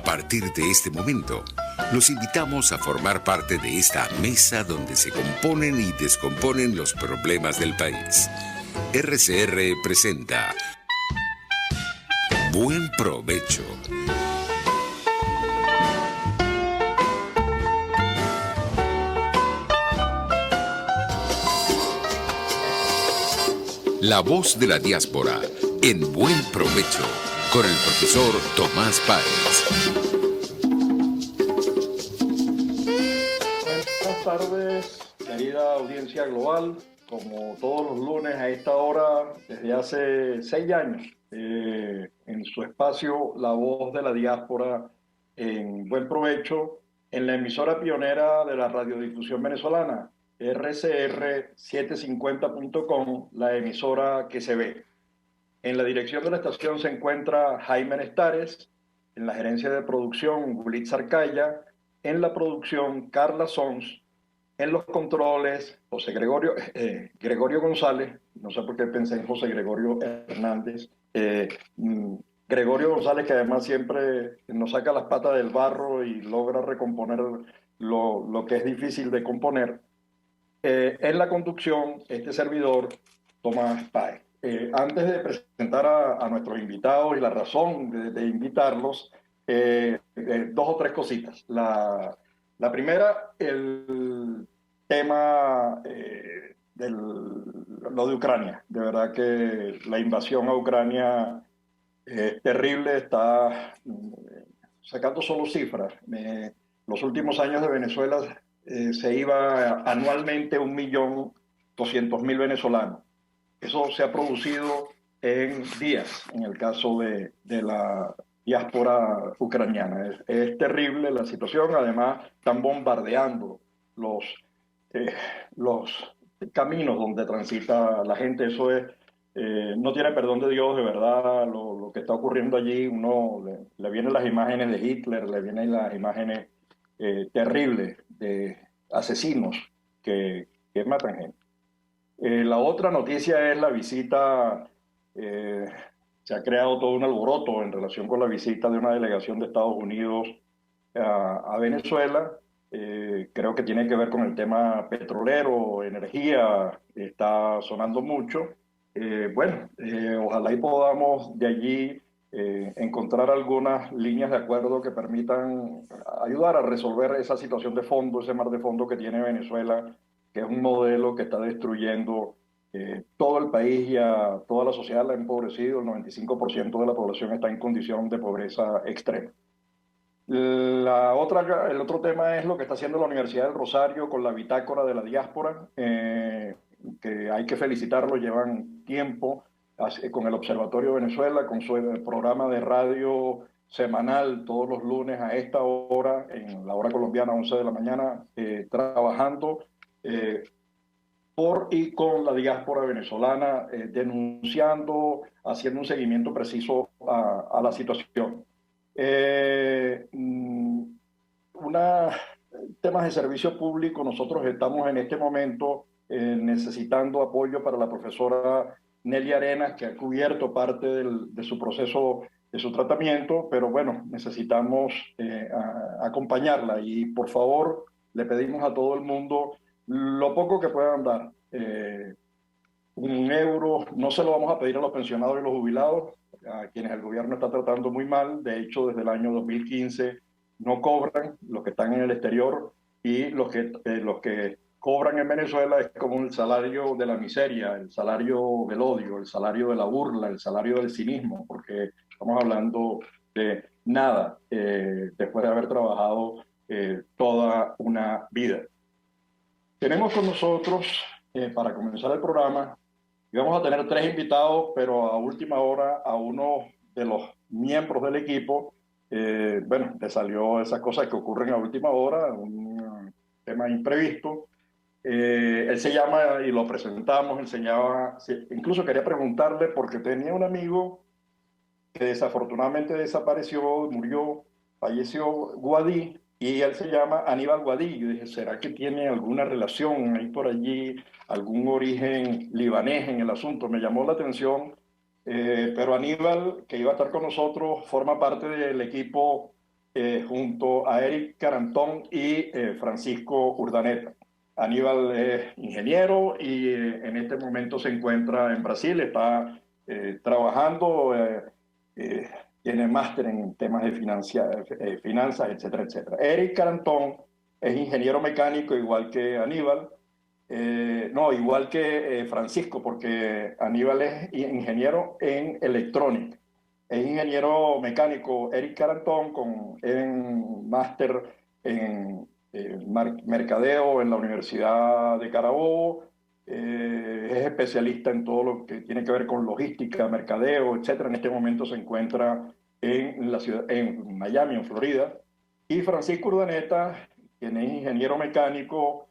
A partir de este momento, los invitamos a formar parte de esta mesa donde se componen y descomponen los problemas del país. RCR presenta Buen Provecho. La voz de la diáspora en Buen Provecho con el profesor Tomás Páez. Buenas tardes, querida audiencia global. Como todos los lunes a esta hora, desde hace 6 años, en su espacio La Voz de la Diáspora en Buen Provecho, en la emisora pionera de la radiodifusión venezolana, rcr750.com, la emisora que se ve. En la dirección de la estación se encuentra Jaime Nestares, en la gerencia de producción Gulit Zarcaya, en la producción Carla Sons, en los controles José Gregorio González, no sé por qué pensé en José Gregorio Hernández, Gregorio González, que además siempre nos saca las patas del barro y logra recomponer lo que es difícil de componer. En la conducción, este servidor, Tomás Páez. Antes de presentar a nuestros invitados y la razón de invitarlos, dos o tres cositas. La primera, el tema lo de Ucrania. De verdad que la invasión a Ucrania es terrible, está sacando solo cifras. Los últimos años de Venezuela se iba anualmente 1.200.000 venezolanos. Eso se ha producido en días, en el caso de la diáspora ucraniana. Es terrible la situación. Además, están bombardeando los caminos donde transita la gente. Eso es, no tiene perdón de Dios, de verdad, lo que está ocurriendo allí. Uno le vienen las imágenes de Hitler, le vienen las imágenes terribles de asesinos que matan gente. La otra noticia es la visita, se ha creado todo un alboroto en relación con la visita de una delegación de Estados Unidos a Venezuela. Creo que tiene que ver con el tema petrolero, energía, está sonando mucho. Ojalá y podamos de allí encontrar algunas líneas de acuerdo que permitan ayudar a resolver esa situación de fondo, ese mar de fondo que tiene Venezuela, que es un modelo que está destruyendo todo el país y a toda la sociedad. La ha empobrecido. El 95% de la población está en condición de pobreza extrema. El otro tema es lo que está haciendo la Universidad del Rosario con la bitácora de la diáspora, que hay que felicitarlo. Llevan tiempo con el Observatorio de Venezuela, con su programa de radio semanal todos los lunes a esta hora, en la hora colombiana, 11 de la mañana, trabajando por y con la diáspora venezolana, denunciando, haciendo un seguimiento preciso a la situación. Temas de servicio público, nosotros estamos en este momento necesitando apoyo para la profesora Nelly Arenas, que ha cubierto parte de su proceso, de su tratamiento, pero bueno, necesitamos acompañarla y por favor le pedimos a todo el mundo lo poco que puedan dar. €1, no se lo vamos a pedir a los pensionados y los jubilados, a quienes el gobierno está tratando muy mal. De hecho, desde el año 2015 no cobran los que están en el exterior, y los que cobran en Venezuela es como el salario de la miseria, el salario del odio, el salario de la burla, el salario del cinismo, porque estamos hablando de nada después de haber trabajado toda una vida. Tenemos con nosotros, para comenzar el programa, y vamos a tener 3 invitados, pero a última hora a uno de los miembros del equipo, le salió esas cosas que ocurren a última hora, un tema imprevisto. Él se llama, y lo presentamos, incluso quería preguntarle, porque tenía un amigo que desafortunadamente desapareció, murió, falleció, Guadí, y él se llama Aníbal Guadí. Yo dije, ¿será que tiene alguna relación ahí por allí, algún origen libanés en el asunto? Me llamó la atención, pero Aníbal, que iba a estar con nosotros, forma parte del equipo junto a Eric Carantón y Francisco Urdaneta. Aníbal es ingeniero y en este momento se encuentra en Brasil, está trabajando, tiene máster en temas de finanzas, etcétera, etcétera. Eric Carantón es ingeniero mecánico igual que Aníbal, no, igual que Francisco, porque Aníbal es ingeniero en electrónica. Es ingeniero mecánico Eric Carantón con en máster en mercadeo en la Universidad de Carabobo. Es especialista en todo lo que tiene que ver con logística, mercadeo, etcétera. En este momento se encuentra en la ciudad, en Miami, en Florida. Y Francisco Urdaneta, quien es ingeniero mecánico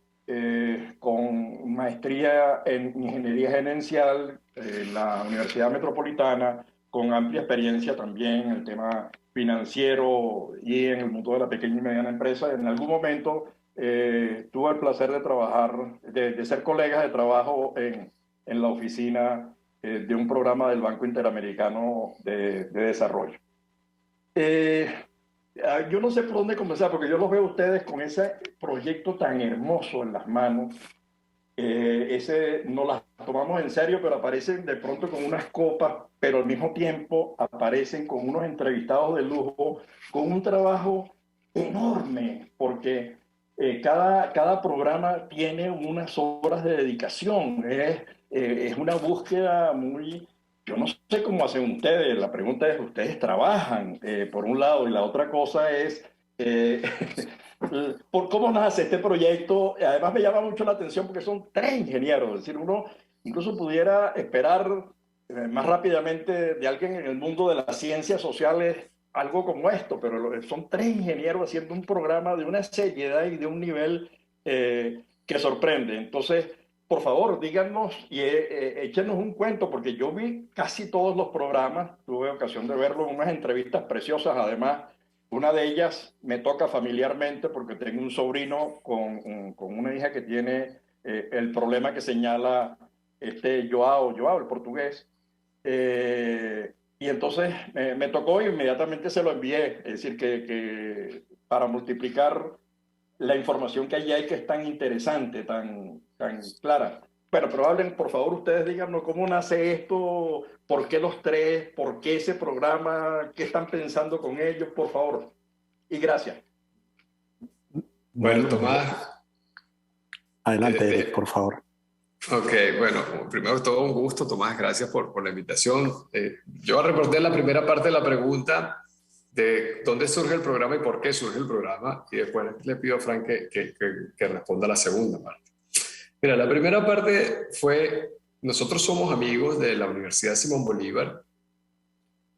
con maestría en ingeniería gerencial en la Universidad Metropolitana, con amplia experiencia también en el tema financiero y en el mundo de la pequeña y mediana empresa. En algún momento tuve el placer de trabajar, de ser colegas de trabajo en la oficina de un programa del Banco Interamericano de Desarrollo. Yo no sé por dónde comenzar, porque yo los veo a ustedes con ese proyecto tan hermoso en las manos. Ese no las tomamos en serio, pero aparecen de pronto con unas copas, pero al mismo tiempo aparecen con unos entrevistados de lujo, con un trabajo enorme, porque cada programa tiene unas horas de dedicación. Es una búsqueda muy... Yo no sé cómo hacen ustedes. La pregunta es, ¿ustedes trabajan por un lado? Y la otra cosa es... por cómo nace este proyecto. Además me llama mucho la atención porque son tres ingenieros, es decir, uno incluso pudiera esperar más rápidamente de alguien en el mundo de las ciencias sociales algo como esto, pero son tres ingenieros haciendo un programa de una seriedad y de un nivel que sorprende. Entonces, por favor, díganos y échenos un cuento, porque yo vi casi todos los programas, tuve ocasión de verlo en unas entrevistas preciosas, además. Una de ellas me toca familiarmente porque tengo un sobrino con una hija que tiene el problema que señala Joao, el portugués. Y entonces me tocó y inmediatamente se lo envié. Es decir, que para multiplicar la información que allí hay, que es tan interesante, tan clara. Bueno, pero hablen, por favor, ustedes díganos cómo nace esto, por qué los tres, por qué ese programa, qué están pensando con ellos, por favor. Y gracias. Bueno, Tomás. Adelante, Eric, por favor. Ok, bueno, primero de todo un gusto, Tomás, gracias por la invitación. Yo voy a responder la primera parte de la pregunta de dónde surge el programa y por qué surge el programa, y después le pido a Frank que responda la segunda parte. Mira, la primera parte fue, nosotros somos amigos de la Universidad Simón Bolívar,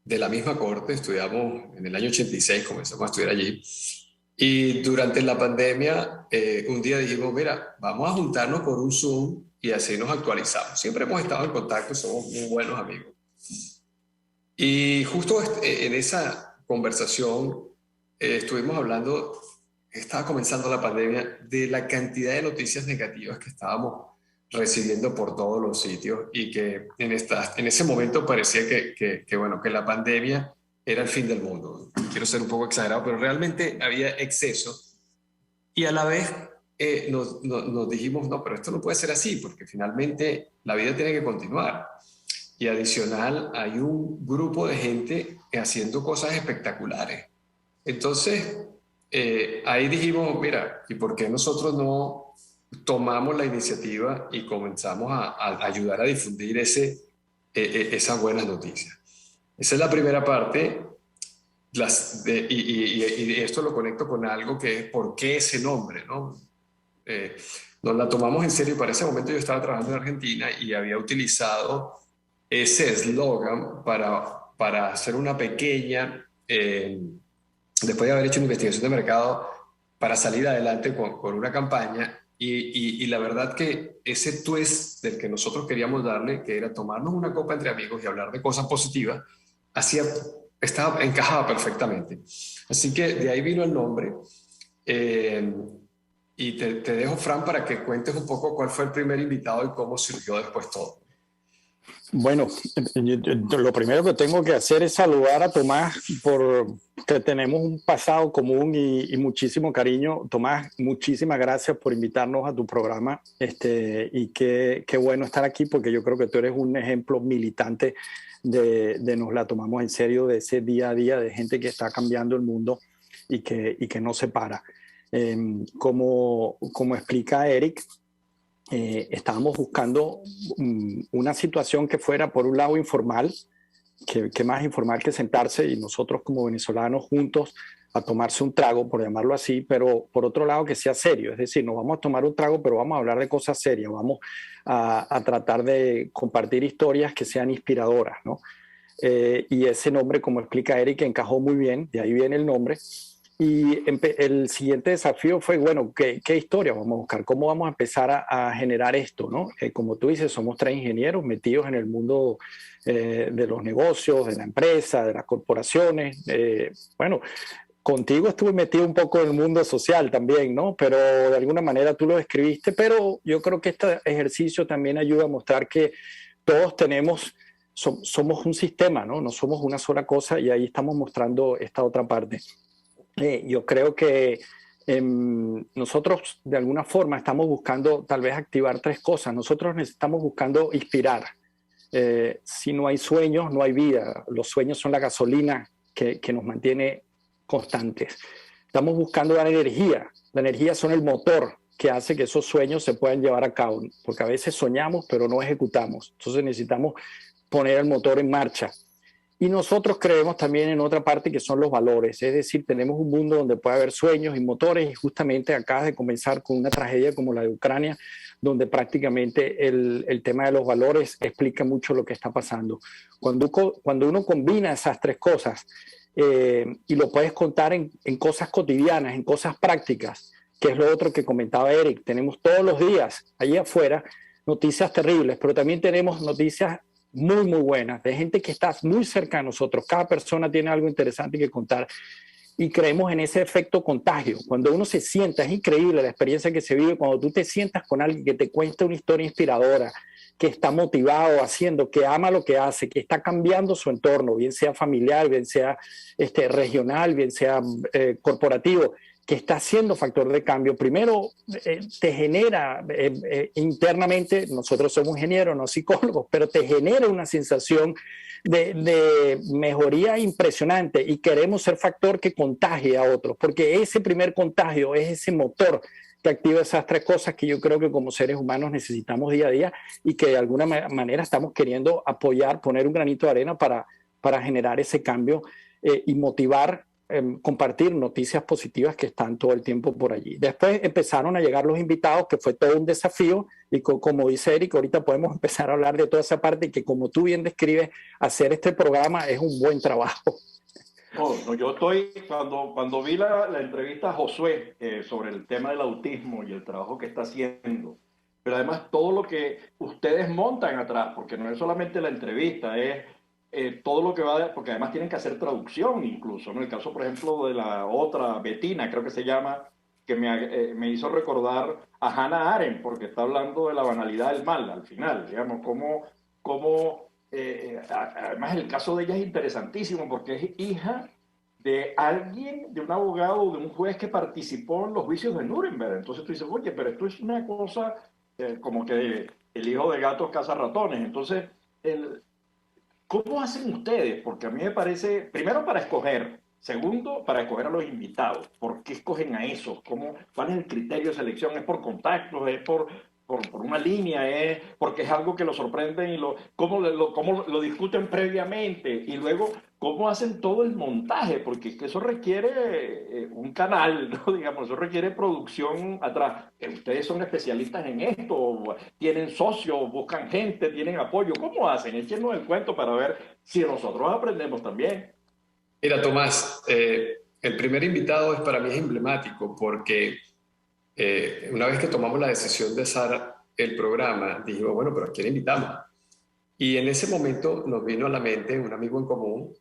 de la misma corte, estudiamos en el año 86, comenzamos a estudiar allí, y durante la pandemia un día dijimos, mira, vamos a juntarnos por un Zoom y así nos actualizamos. Siempre hemos estado en contacto, somos muy buenos amigos. Y justo en esa conversación estuvimos hablando, estaba comenzando la pandemia, de la cantidad de noticias negativas que estábamos recibiendo por todos los sitios y que en ese momento parecía que la pandemia era el fin del mundo. Quiero ser un poco exagerado, pero realmente había exceso y a la vez nos dijimos, no, pero esto no puede ser así porque finalmente la vida tiene que continuar. Y adicional, hay un grupo de gente haciendo cosas espectaculares. Entonces, ahí dijimos, mira, ¿y por qué nosotros no tomamos la iniciativa y comenzamos a ayudar a difundir esas buenas noticias? Esa es la primera parte. Y esto lo conecto con algo que es ¿por qué ese nombre? ¿No? Nos la tomamos en serio. Para ese momento yo estaba trabajando en Argentina y había utilizado ese eslogan para hacer una pequeña, después de haber hecho una investigación de mercado, para salir adelante con una campaña. Y la verdad que ese twist del que nosotros queríamos darle, que era tomarnos una copa entre amigos y hablar de cosas positivas, encajaba perfectamente. Así que de ahí vino el nombre. Y te dejo, Fran, para que cuentes un poco cuál fue el primer invitado y cómo surgió después todo. Bueno, lo primero que tengo que hacer es saludar a Tomás porque tenemos un pasado común y muchísimo cariño. Tomás, muchísimas gracias por invitarnos a tu programa, y qué bueno estar aquí porque yo creo que tú eres un ejemplo militante de nos la tomamos en serio, de ese día a día de gente que está cambiando el mundo y que no se para. Como explica Eric, estábamos buscando una situación que fuera, por un lado, informal, que más informal que sentarse y nosotros como venezolanos juntos a tomarse un trago, por llamarlo así, pero por otro lado que sea serio, es decir, no vamos a tomar un trago, pero vamos a hablar de cosas serias, vamos a tratar de compartir historias que sean inspiradoras, ¿no? Y ese nombre, como explica Eric, encajó muy bien, de ahí viene el nombre. Y el siguiente desafío fue, bueno, ¿qué historia vamos a buscar? ¿Cómo vamos a empezar a generar esto, ¿no? Como tú dices, somos tres ingenieros metidos en el mundo de los negocios, de la empresa, de las corporaciones. Bueno, contigo estuve metido un poco en el mundo social también, ¿no? Pero de alguna manera tú lo describiste, pero yo creo que este ejercicio también ayuda a mostrar que todos somos un sistema, ¿no? No somos una sola cosa y ahí estamos mostrando esta otra parte. Yo creo que nosotros de alguna forma estamos buscando tal vez activar tres cosas. Nosotros estamos buscando inspirar. Si no hay sueños, no hay vida. Los sueños son la gasolina que nos mantiene constantes. Estamos buscando dar energía. La energía son el motor que hace que esos sueños se puedan llevar a cabo, porque a veces soñamos pero no ejecutamos. Entonces necesitamos poner el motor en marcha. Y nosotros creemos también en otra parte que son los valores, es decir, tenemos un mundo donde puede haber sueños y motores y justamente acabas de comenzar con una tragedia como la de Ucrania, donde prácticamente el tema de los valores explica mucho lo que está pasando. Cuando uno combina esas tres cosas y lo puedes contar en cosas cotidianas, en cosas prácticas, que es lo otro que comentaba Eric, tenemos todos los días allí afuera noticias terribles, pero también tenemos noticias muy, muy buenas, de gente que está muy cerca de nosotros. Cada persona tiene algo interesante que contar y creemos en ese efecto contagio. Cuando uno se sienta, es increíble la experiencia que se vive cuando tú te sientas con alguien que te cuenta una historia inspiradora, que está motivado haciendo, que ama lo que hace, que está cambiando su entorno, bien sea familiar, bien sea regional, bien sea corporativo, que está siendo factor de cambio. Primero, te genera internamente, nosotros somos ingenieros, no psicólogos, pero te genera una sensación de mejoría impresionante y queremos ser factor que contagie a otros, porque ese primer contagio es ese motor que activa esas tres cosas que yo creo que como seres humanos necesitamos día a día y que de alguna manera estamos queriendo apoyar, poner un granito de arena para generar ese cambio y motivar, compartir noticias positivas que están todo el tiempo por allí. Después empezaron a llegar los invitados, que fue todo un desafío, y como dice Eric, ahorita podemos empezar a hablar de toda esa parte, y que como tú bien describes, hacer este programa es un buen trabajo. No, yo estoy, cuando vi la entrevista a Josué sobre el tema del autismo y el trabajo que está haciendo, pero además todo lo que ustedes montan atrás, porque no es solamente la entrevista, es todo lo que va, porque además tienen que hacer traducción incluso, ¿no? El caso, por ejemplo, de la otra, Betina, creo que se llama, que me hizo recordar a Hannah Arendt, porque está hablando de la banalidad del mal, al final, digamos, además el caso de ella es interesantísimo, porque es hija de alguien, de un abogado, de un juez que participó en los juicios de Nuremberg. Entonces tú dices, oye, pero esto es una cosa como que el hijo de gatos caza ratones. Entonces, ¿cómo hacen ustedes? Porque a mí me parece, primero para escoger, segundo para escoger a los invitados. ¿Por qué escogen a esos? ¿Cuál es el criterio de selección? ¿Es por contactos? ¿Es por una línea? ¿Es porque es algo que lo sorprenden y cómo lo discuten previamente? Y luego, ¿cómo hacen todo el montaje? Porque es que eso requiere un canal, ¿no? Digamos, eso requiere producción atrás. Ustedes son especialistas en esto, tienen socios, buscan gente, tienen apoyo. ¿Cómo hacen? Échenos el cuento para ver si nosotros aprendemos también. Mira, Tomás, el primer invitado para mí es emblemático porque una vez que tomamos la decisión de hacer el programa, dijimos, bueno, pero ¿a quién invitamos? Y en ese momento nos vino a la mente un amigo en común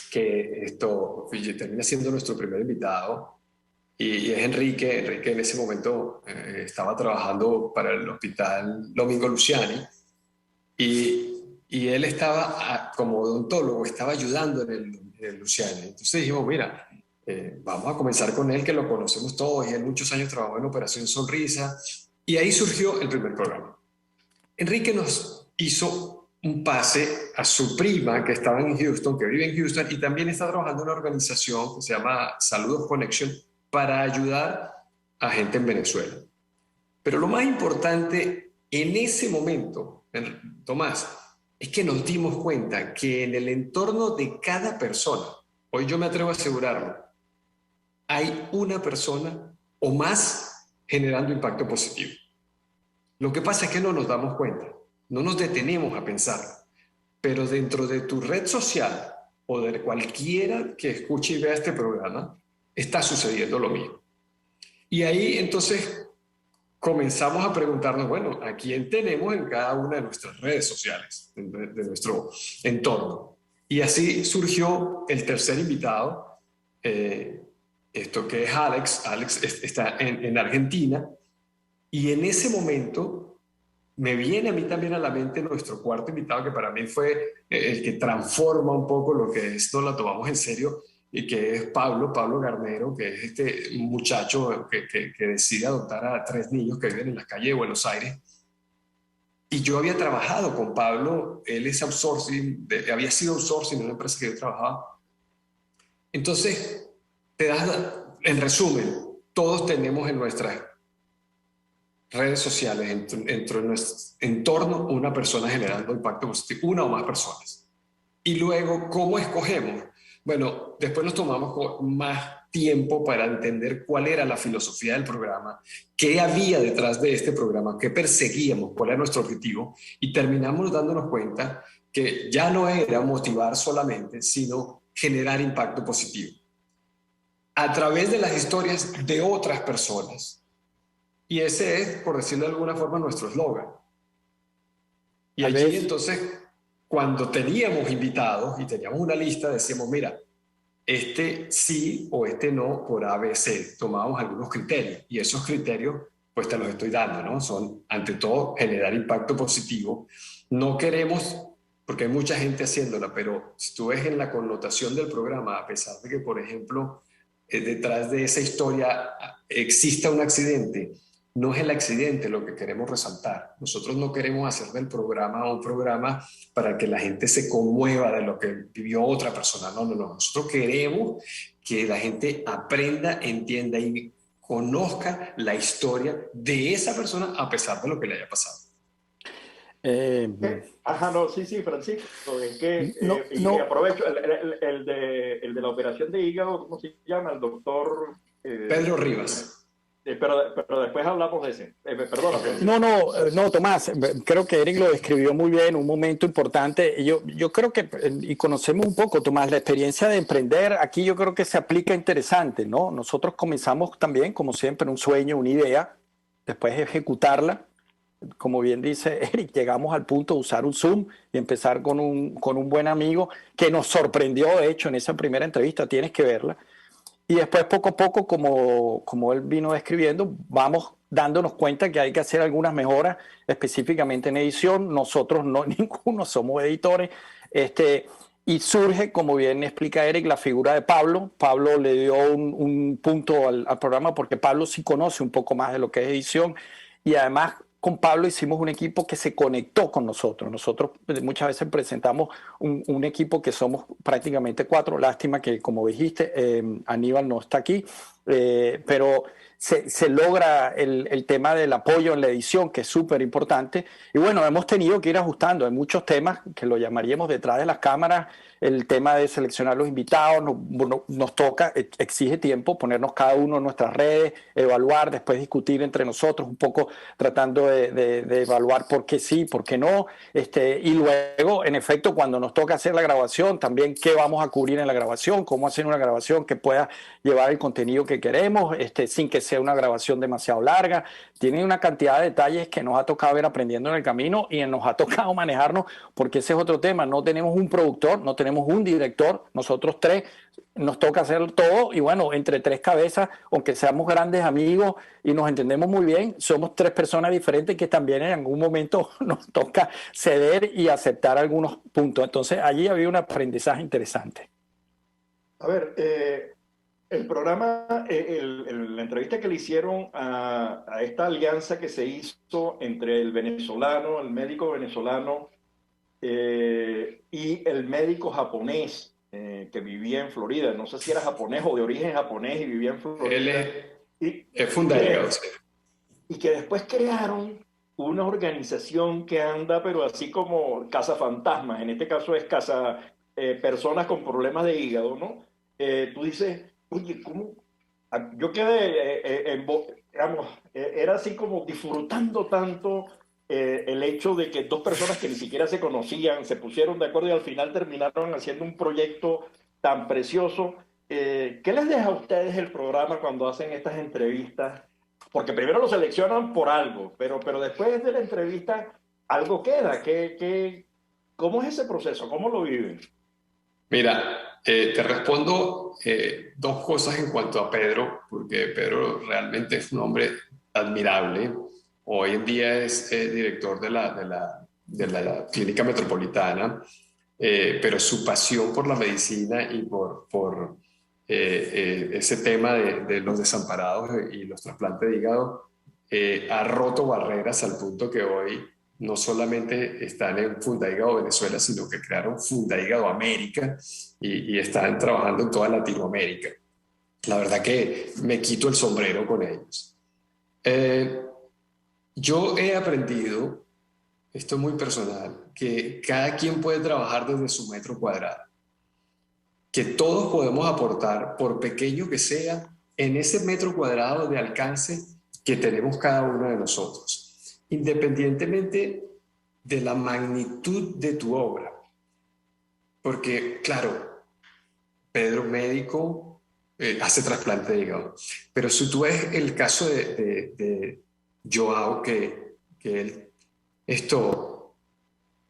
que termina siendo nuestro primer invitado y es Enrique. Enrique en ese momento estaba trabajando para el hospital Domingo Luciani y él estaba, como odontólogo, estaba ayudando en el Luciana. Entonces dijimos, mira, vamos a comenzar con él, que lo conocemos todos, y él muchos años trabajó en Operación Sonrisa, y ahí surgió el primer programa. Enrique nos hizo un pase a su prima que estaba en Houston, que vive en Houston, y también está trabajando en una organización que se llama Saludos Connection para ayudar a gente en Venezuela. Pero lo más importante en ese momento, Tomás, es que nos dimos cuenta que en el entorno de cada persona, hoy yo me atrevo a asegurarlo, hay una persona o más generando impacto positivo. Lo que pasa es que no nos damos cuenta, no nos detenemos a pensar, pero dentro de tu red social o de cualquiera que escuche y vea este programa, está sucediendo lo mismo. Y ahí entonces comenzamos a preguntarnos, bueno, ¿a quién tenemos en cada una de nuestras redes sociales, de nuestro entorno? Y así surgió el tercer invitado, esto que es Alex. Alex está en Argentina, y en ese momento me viene a mí también a la mente nuestro cuarto invitado, que para mí fue el que transforma un poco lo que es, nos la tomamos en serio, y que es Pablo Garnero, que es este muchacho que decide adoptar a 3 niños que viven en las calles de Buenos Aires. Y yo había trabajado con Pablo, él es outsourcing, había sido outsourcing en una empresa que yo trabajaba. Entonces, en resumen, todos tenemos en nuestras redes sociales, dentro de nuestro entorno, una persona generando impacto positivo, una o más personas. Y luego, ¿cómo escogemos? Bueno, después nos tomamos más tiempo para entender cuál era la filosofía del programa, qué había detrás de este programa, qué perseguíamos, cuál era nuestro objetivo, y terminamos dándonos cuenta que ya no era motivar solamente, sino generar impacto positivo a través de las historias de otras personas. Y ese es, por decirlo de alguna forma, nuestro eslogan. Y allí entonces, cuando teníamos invitados y teníamos una lista, decíamos, mira, este sí o este no por ABC. Tomábamos algunos criterios, y esos criterios pues te los estoy dando, ¿no? Son, ante todo, generar impacto positivo. No queremos, porque hay mucha gente haciéndola, pero si tú ves en la connotación del programa, a pesar de que, por ejemplo, detrás de esa historia exista un accidente, no es el accidente lo que queremos resaltar. Nosotros no queremos hacer del programa un programa para que la gente se conmueva de lo que vivió otra persona. No. Nosotros queremos que la gente aprenda, entienda y conozca la historia de esa persona a pesar de lo que le haya pasado. Sí, Francisco, es que y aprovecho el de la operación de hígado, ¿cómo se llama? El doctor Pedro Rivas. Pero después hablamos de ese. Perdón. No, Tomás, creo que Eric lo describió muy bien, un momento importante. Yo creo que, y conocemos un poco, Tomás, la experiencia de emprender, aquí yo creo que se aplica interesante, ¿no? Nosotros comenzamos también, como siempre, un sueño, una idea, después ejecutarla. Como bien dice Eric, llegamos al punto de usar un Zoom y empezar con un buen amigo que nos sorprendió, de hecho, en esa primera entrevista, tienes que verla. Y después, poco a poco, como él vino describiendo, vamos dándonos cuenta que hay que hacer algunas mejoras, específicamente en edición. Nosotros no, ninguno somos editores. Y surge, como bien explica Eric, la figura de Pablo. Pablo le dio un punto al programa porque Pablo sí conoce un poco más de lo que es edición. Y además, con Pablo hicimos un equipo que se conectó con nosotros. Nosotros muchas veces presentamos un equipo que somos prácticamente 4. Lástima que, como dijiste, Aníbal no está aquí, pero se logra el tema del apoyo en la edición, que es súper importante. Y bueno, hemos tenido que ir ajustando. Hay muchos temas que lo llamaríamos detrás de las cámaras. El tema de seleccionar los invitados nos toca, exige tiempo, ponernos cada uno en nuestras redes, evaluar, después discutir entre nosotros, un poco tratando de evaluar por qué sí, por qué no. Y luego, en efecto, cuando nos toca hacer la grabación, también qué vamos a cubrir en la grabación, cómo hacer una grabación que pueda llevar el contenido que queremos, sin que sea una grabación demasiado larga. Tiene una cantidad de detalles que nos ha tocado ver aprendiendo en el camino y nos ha tocado manejarnos, porque ese es otro tema. No tenemos un productor, no tenemos un director, nosotros tres nos toca hacer todo y bueno, entre tres cabezas, aunque seamos grandes amigos y nos entendemos muy bien, somos tres personas diferentes que también en algún momento nos toca ceder y aceptar algunos puntos. Entonces allí había un aprendizaje interesante. A ver, el programa, la entrevista que le hicieron a esta alianza que se hizo entre el venezolano, el médico venezolano y el médico japonés que vivía en Florida. No sé si era japonés o de origen japonés y vivía en Florida. Él es fundador. Y que después crearon una organización que anda, pero así como cazafantasmas. En este caso es caza personas con problemas de hígado, ¿no? Tú dices, oye, ¿cómo? Yo quedé, digamos, era así como disfrutando tanto el hecho de que dos personas que ni siquiera se conocían se pusieron de acuerdo y al final terminaron haciendo un proyecto tan precioso. ¿Qué les deja a ustedes el programa cuando hacen estas entrevistas? Porque primero lo seleccionan por algo, pero después de la entrevista algo queda. ¿Cómo es ese proceso? ¿Cómo lo viven? Mira, te respondo dos cosas en cuanto a Pedro, porque Pedro realmente es un hombre admirable. Hoy en día es director de la Clínica Metropolitana, pero su pasión por la medicina y por ese tema de los desamparados y los trasplantes de hígado ha roto barreras al punto que hoy no solamente están en Fundahígado Venezuela, sino que crearon Fundahígado América y están trabajando en toda Latinoamérica. La verdad que me quito el sombrero con ellos. Yo he aprendido, esto es muy personal, que cada quien puede trabajar desde su metro cuadrado, que todos podemos aportar, por pequeño que sea, en ese metro cuadrado de alcance que tenemos cada uno de nosotros, independientemente de la magnitud de tu obra. Porque, claro, Pedro, médico, hace trasplante de hígado, pero si tú ves el caso de Joao, que él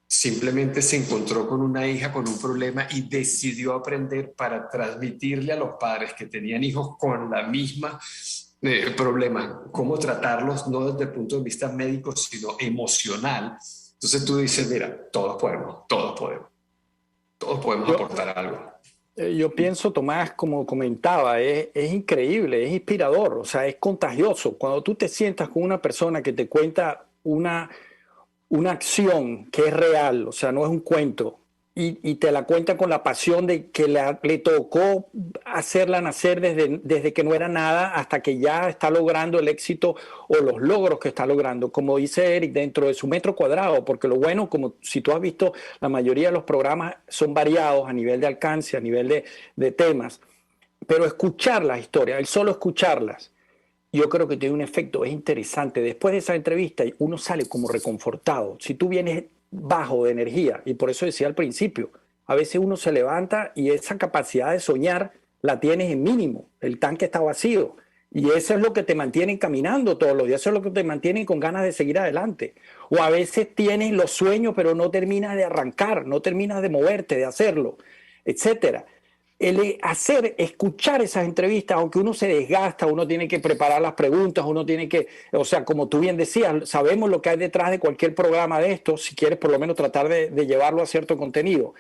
simplemente se encontró con una hija con un problema y decidió aprender para transmitirle a los padres que tenían hijos con la misma problema, cómo tratarlos, no desde el punto de vista médico, sino emocional. Entonces tú dices, mira, todos podemos aportar algo. Yo pienso, Tomás, como comentaba, es increíble, es inspirador, o sea, es contagioso. Cuando tú te sientas con una persona que te cuenta una acción que es real, o sea, no es un cuento, y te la cuenta con la pasión de que le tocó hacerla nacer desde que no era nada hasta que ya está logrando el éxito o los logros que está logrando, como dice Eric, dentro de su metro cuadrado, porque lo bueno, como si tú has visto, la mayoría de los programas son variados a nivel de alcance, a nivel de temas, pero escuchar las historias, el solo escucharlas, yo creo que tiene un efecto, es interesante. Después de esa entrevista, uno sale como reconfortado. Si tú vienes bajo de energía, y por eso decía al principio, a veces uno se levanta y esa capacidad de soñar la tienes en mínimo, el tanque está vacío. Y eso es lo que te mantiene caminando todos los días, eso es lo que te mantiene con ganas de seguir adelante. O a veces tienes los sueños, pero no terminas de arrancar, no terminas de moverte, de hacerlo, etcétera. Escuchar esas entrevistas, aunque uno se desgasta, uno tiene que preparar las preguntas, uno tiene que, o sea, como tú bien decías, sabemos lo que hay detrás de cualquier programa de estos, si quieres por lo menos tratar de llevarlo a cierto contenido.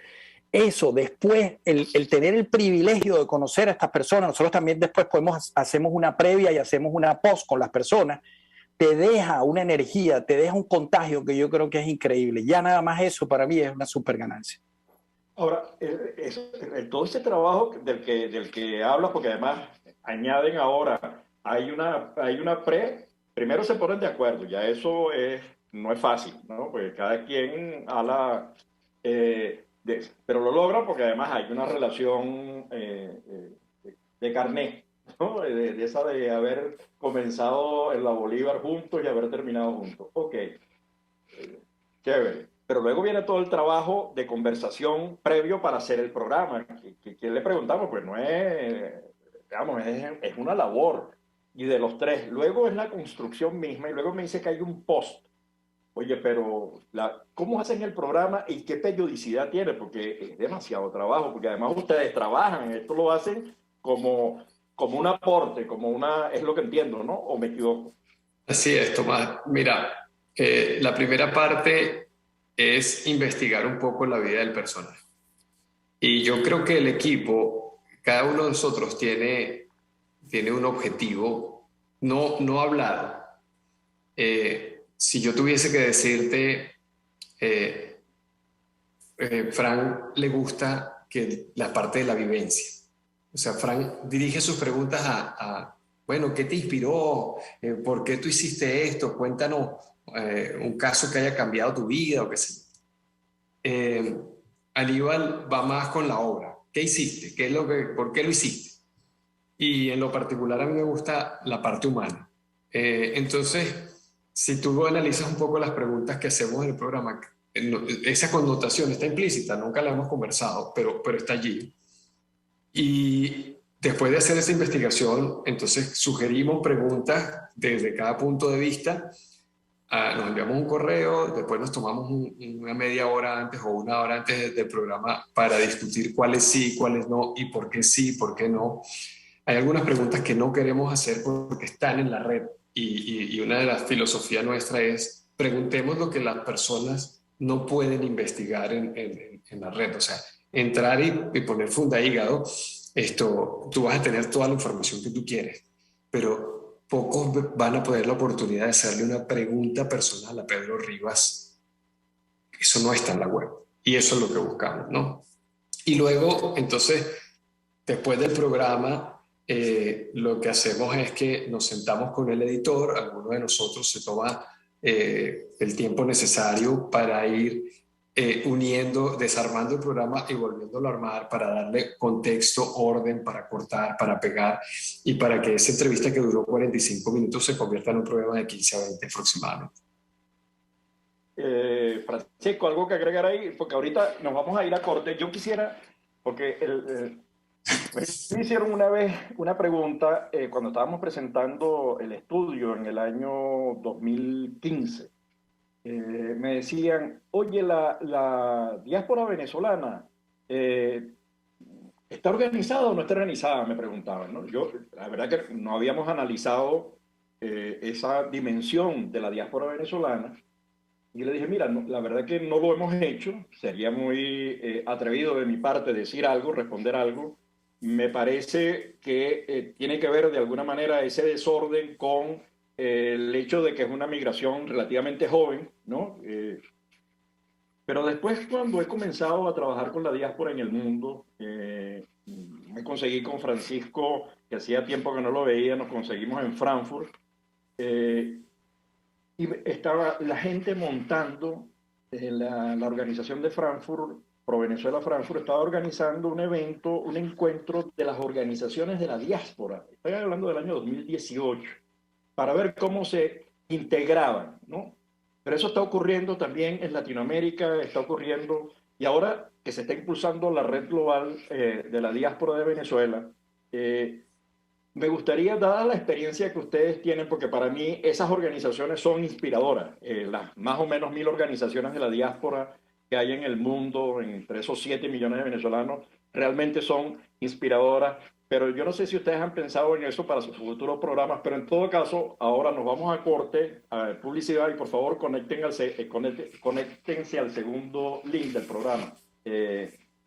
Eso, después, el tener el privilegio de conocer a estas personas, nosotros también después hacemos una previa y hacemos una post con las personas, te deja una energía, te deja un contagio que yo creo que es increíble. Ya nada más eso para mí es una super ganancia. Ahora, todo ese trabajo del que hablas, porque además añaden ahora, hay una primero se ponen de acuerdo, ya eso no es fácil, ¿no? Porque cada quien habla, pero lo logran porque además hay una relación de carné, ¿no? De esa de haber comenzado en la Bolívar juntos y haber terminado juntos. Ok, chévere. Pero luego viene todo el trabajo de conversación previo para hacer el programa. ¿Qué le preguntamos? Pues no es digamos, es una labor. Y de los 3, luego es la construcción misma, y luego me dice que hay un post. Oye, pero ¿cómo hacen el programa y qué periodicidad tiene? Porque es demasiado trabajo, porque además ustedes trabajan, esto lo hacen como un aporte, es lo que entiendo, ¿no? ¿O me equivoco? Así es, Tomás. Mira, la primera parte es investigar un poco la vida del personaje. Y yo creo que el equipo, cada uno de nosotros tiene un objetivo no hablado. Si yo tuviese que decirte, Frank le gusta la parte de la vivencia. O sea, Frank dirige sus preguntas bueno, ¿qué te inspiró? ¿Por qué tú hiciste esto? Cuéntanos un caso que haya cambiado tu vida o qué sé yo. Aníbal va más con la obra. ¿Qué hiciste? ¿Por qué lo hiciste? Y en lo particular a mí me gusta la parte humana. Entonces, si tú analizas un poco las preguntas que hacemos en el programa, esa connotación está implícita, nunca la hemos conversado, pero está allí. Y después de hacer esa investigación, entonces sugerimos preguntas desde cada punto de vista. Nos enviamos un correo, después nos tomamos una media hora antes o una hora antes del programa para discutir cuáles sí, cuáles no, y por qué sí, por qué no. Hay algunas preguntas que no queremos hacer porque están en la red. Y una de las filosofías nuestras es preguntemos lo que las personas no pueden investigar en la red. O sea, entrar y poner funda hígado, tú vas a tener toda la información que tú quieres, pero pocos van a poder la oportunidad de hacerle una pregunta personal a Pedro Rivas. Eso no está en la web y eso es lo que buscamos, ¿no? Y luego, entonces, después del programa, lo que hacemos es que nos sentamos con el editor, alguno de nosotros se toma el tiempo necesario para ir desarmando el programa y volviéndolo a armar para darle contexto, orden, para cortar, para pegar y para que esa entrevista que duró 45 minutos se convierta en un programa de 15 a 20 aproximadamente. Francisco, ¿algo que agregar ahí? Porque ahorita nos vamos a ir a corte. Yo quisiera, porque me hicieron una vez una pregunta cuando estábamos presentando el estudio en el año 2015. Me decían, oye, la diáspora venezolana ¿está organizada o no está organizada? Me preguntaban, ¿no? Yo, la verdad que no habíamos analizado esa dimensión de la diáspora venezolana. Y le dije, mira, la verdad que no lo hemos hecho. Sería muy atrevido de mi parte decir algo, responder algo. Me parece que tiene que ver de alguna manera ese desorden con el hecho de que es una migración relativamente joven, ¿no? Pero después, cuando he comenzado a trabajar con la diáspora en el mundo, me conseguí con Francisco, que hacía tiempo que no lo veía, nos conseguimos en Frankfurt, y estaba la gente montando, la organización de Frankfurt, Pro Venezuela Frankfurt, estaba organizando un evento, un encuentro de las organizaciones de la diáspora. Estoy hablando del año 2018, para ver cómo se integraban, ¿no? Pero eso está ocurriendo también en Latinoamérica, está ocurriendo, y ahora que se está impulsando la red global de la diáspora de Venezuela, me gustaría, dada la experiencia que ustedes tienen, porque para mí esas organizaciones son inspiradoras, las más o menos 1000 organizaciones de la diáspora que hay en el mundo, entre esos 7 millones de venezolanos, realmente son inspiradoras, pero yo no sé si ustedes han pensado en eso para sus futuros programas, pero en todo caso, ahora nos vamos a corte, a publicidad, y por favor conéctense al segundo link del programa,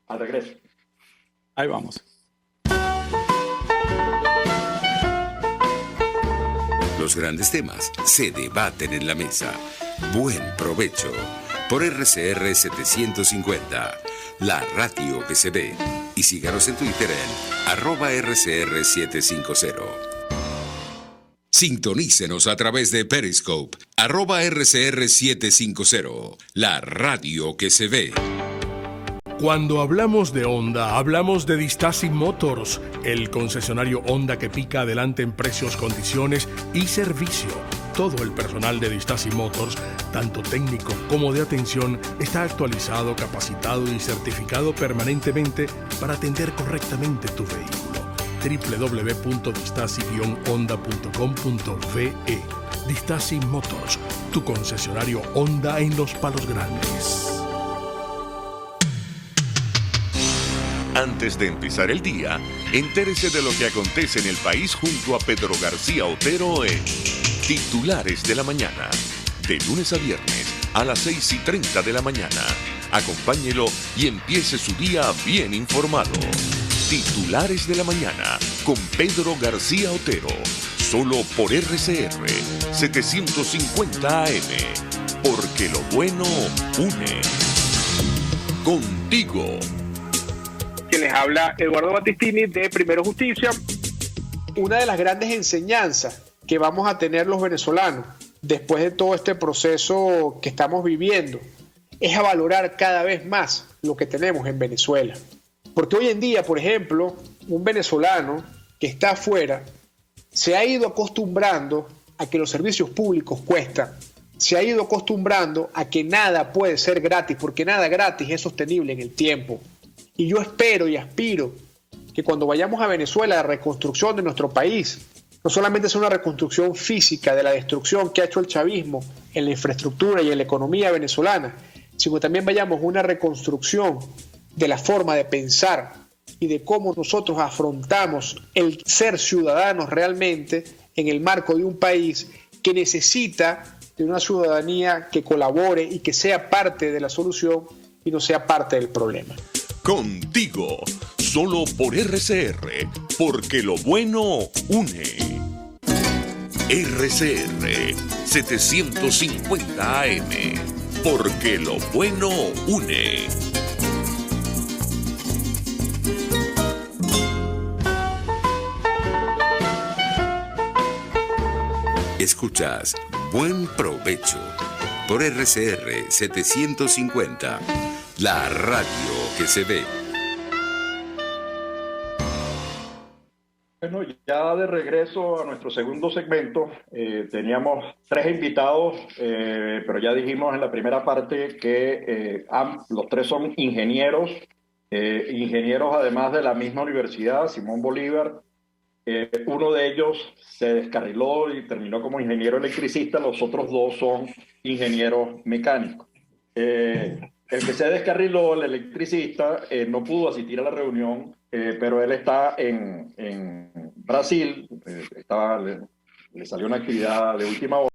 al regreso. Ahí vamos. Los grandes temas se debaten en la mesa. Buen provecho por RCR 750, la radio que se ve. Y síganos en Twitter en @RCR750. Sintonícenos a través de Periscope, @RCR750, la radio que se ve. Cuando hablamos de Honda, hablamos de Distasi Motors, el concesionario Honda que pica adelante en precios, condiciones y servicio. Todo el personal de Distasi Motors, tanto técnico como de atención, está actualizado, capacitado y certificado permanentemente para atender correctamente tu vehículo. www.distasi-honda.com.ve. Distasi Motors, tu concesionario Honda en Los Palos Grandes. Antes de empezar el día, entérese de lo que acontece en el país junto a Pedro García Otero en Titulares de la Mañana. De lunes a viernes a las 6:30 de la mañana. Acompáñelo y empiece su día bien informado. Titulares de la Mañana con Pedro García Otero. Solo por RCR 750 AM. Porque lo bueno une. Contigo. Que les habla Eduardo Battistini de Primero Justicia. Una de las grandes enseñanzas que vamos a tener los venezolanos después de todo este proceso que estamos viviendo es a valorar cada vez más lo que tenemos en Venezuela. Porque hoy en día, por ejemplo, un venezolano que está afuera se ha ido acostumbrando a que los servicios públicos cuestan, se ha ido acostumbrando a que nada puede ser gratis, porque nada gratis es sostenible en el tiempo. Y yo espero y aspiro que cuando vayamos a Venezuela, la reconstrucción de nuestro país no solamente sea una reconstrucción física de la destrucción que ha hecho el chavismo en la infraestructura y en la economía venezolana, sino también vayamos a una reconstrucción de la forma de pensar y de cómo nosotros afrontamos el ser ciudadanos realmente en el marco de un país que necesita de una ciudadanía que colabore y que sea parte de la solución y no sea parte del problema. Contigo, solo por RCR, porque lo bueno une. RCR 750 AM, porque lo bueno une. Escuchas Buen Provecho por RCR 750, la radio que se ve. Bueno, ya de regreso a nuestro segundo segmento, teníamos 3 invitados, pero ya dijimos en la primera parte que los 3 son ingenieros, ingenieros además de la misma universidad, Simón Bolívar. Uno de ellos se descarriló y terminó como ingeniero electricista, los otros 2 son ingenieros mecánicos. El que se descarriló, el electricista, no pudo asistir a la reunión, pero él está en Brasil, le salió una actividad de última hora,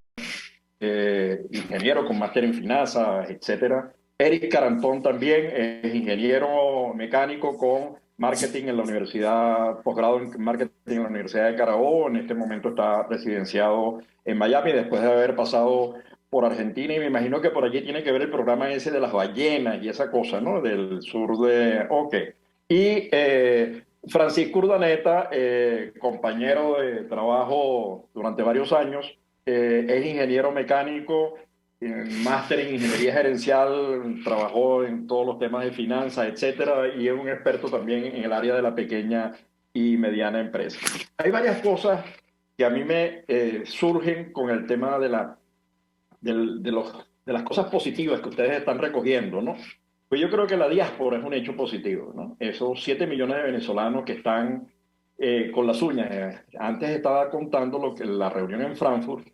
ingeniero con máster en finanzas, etcétera. Eric Carantón también es ingeniero mecánico con marketing en la universidad, posgrado en marketing en la Universidad de Carabobo. En este momento está residenciado en Miami después de haber pasado por Argentina, y me imagino que por allí tiene que ver el programa ese de las ballenas y esa cosa, ¿no? Del sur de... Ok. Y Francisco Urdaneta, compañero de trabajo durante varios años, es ingeniero mecánico, máster en ingeniería gerencial, trabajó en todos los temas de finanzas, etcétera, y es un experto también en el área de la pequeña y mediana empresa. Hay varias cosas que a mí me surgen con el tema de las cosas positivas que ustedes están recogiendo, ¿no? Pues yo creo que la diáspora es un hecho positivo, ¿no? Esos 7 millones de venezolanos que están con las uñas. Antes estaba contando la reunión en Frankfurt,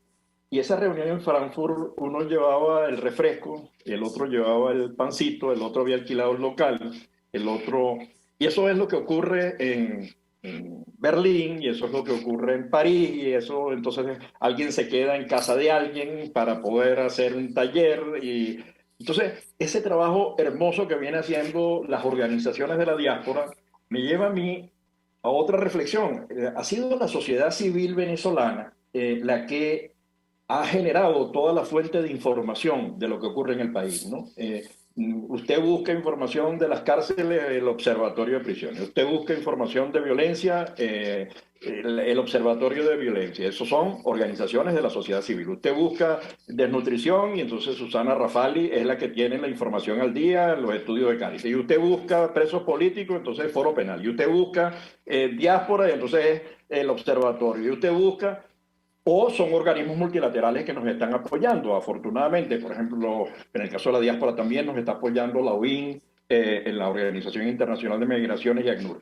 y esa reunión en Frankfurt uno llevaba el refresco, el otro llevaba el pancito, el otro había alquilado el local, el otro... Y eso es lo que ocurre en Berlín, y eso es lo que ocurre en París, y eso entonces alguien se queda en casa de alguien para poder hacer un taller. Y entonces ese trabajo hermoso que vienen haciendo las organizaciones de la diáspora me lleva a mí a otra reflexión. Ha sido la sociedad civil venezolana la que ha generado toda la fuente de información de lo que ocurre en el país, ¿no? Usted busca información de las cárceles, el Observatorio de Prisiones. Usted busca información de violencia, el Observatorio de Violencia. Esos son organizaciones de la sociedad civil. Usted busca desnutrición, y entonces Susana Rafali es la que tiene la información al día, los estudios de Cádiz. Y usted busca presos políticos, entonces Foro Penal. Y usted busca diáspora, y entonces es el Observatorio. Y usted busca... O son organismos multilaterales que nos están apoyando, afortunadamente. Por ejemplo, en el caso de la diáspora también nos está apoyando la OIN, en la Organización Internacional de Migraciones y ACNUR.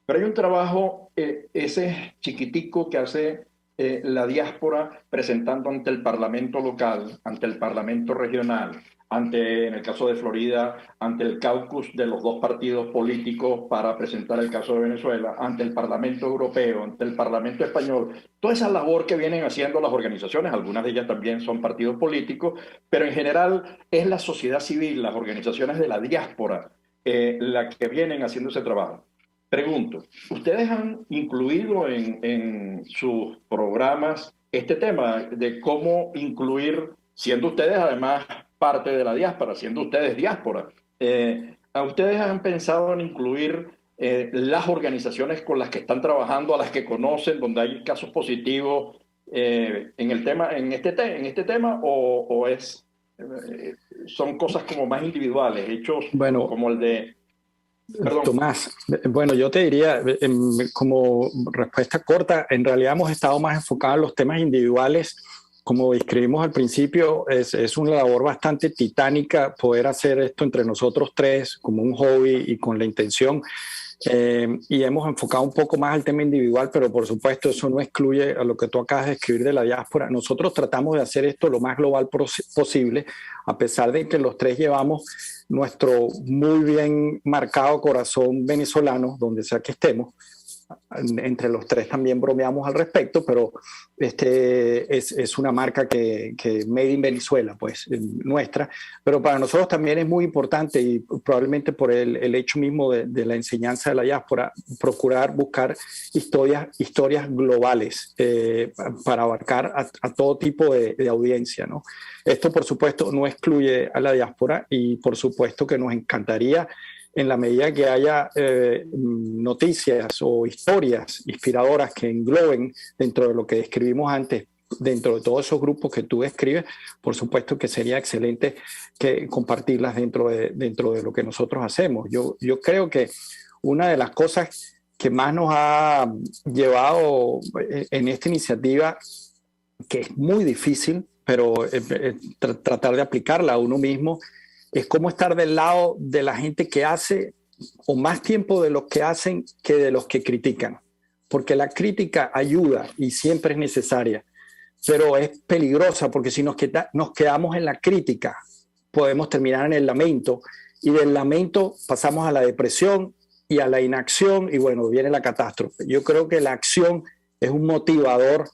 Pero hay un trabajo, ese chiquitico que hace la diáspora presentando ante el Parlamento local, ante el Parlamento regional, en el caso de Florida, ante el caucus de los dos partidos políticos para presentar el caso de Venezuela, ante el Parlamento Europeo, ante el Parlamento Español. Toda esa labor que vienen haciendo las organizaciones, algunas de ellas también son partidos políticos, pero en general es la sociedad civil, las organizaciones de la diáspora, la que vienen haciendo ese trabajo. Pregunto, ¿ustedes han incluido en sus programas este tema de cómo incluir, siendo ustedes además parte de la diáspora, siendo ustedes diáspora, ¿a ustedes han pensado en incluir las organizaciones con las que están trabajando, a las que conocen, donde hay casos positivos en este tema, o son cosas como más individuales, hechos como el de... Perdón. Tomás, bueno, yo te diría, como respuesta corta, en realidad hemos estado más enfocados en los temas individuales. Como describimos al principio, es una labor bastante titánica poder hacer esto entre nosotros tres como un hobby y con la intención. Y hemos enfocado un poco más al tema individual, pero por supuesto eso no excluye a lo que tú acabas de escribir de la diáspora. Nosotros tratamos de hacer esto lo más global posible, a pesar de que los tres llevamos nuestro muy bien marcado corazón venezolano, donde sea que estemos. Entre los tres también bromeamos al respecto, pero es una marca que Made in Venezuela, pues nuestra, pero para nosotros también es muy importante y probablemente por el hecho mismo de la enseñanza de la diáspora, procurar buscar historias globales para abarcar a todo tipo de audiencia, ¿no? Esto por supuesto no excluye a la diáspora y por supuesto que nos encantaría en la medida que haya noticias o historias inspiradoras que engloben dentro de lo que describimos antes, dentro de todos esos grupos que tú describes, por supuesto que sería excelente que compartirlas dentro de lo que nosotros hacemos. Yo creo que una de las cosas que más nos ha llevado en esta iniciativa, que es muy difícil, pero tratar de aplicarla a uno mismo, es cómo estar del lado de la gente que hace, o más tiempo de los que hacen que de los que critican. Porque la crítica ayuda y siempre es necesaria, pero es peligrosa porque si nos quedamos en la crítica, podemos terminar en el lamento, y del lamento pasamos a la depresión y a la inacción, y bueno, viene la catástrofe. Yo creo que la acción es un motivador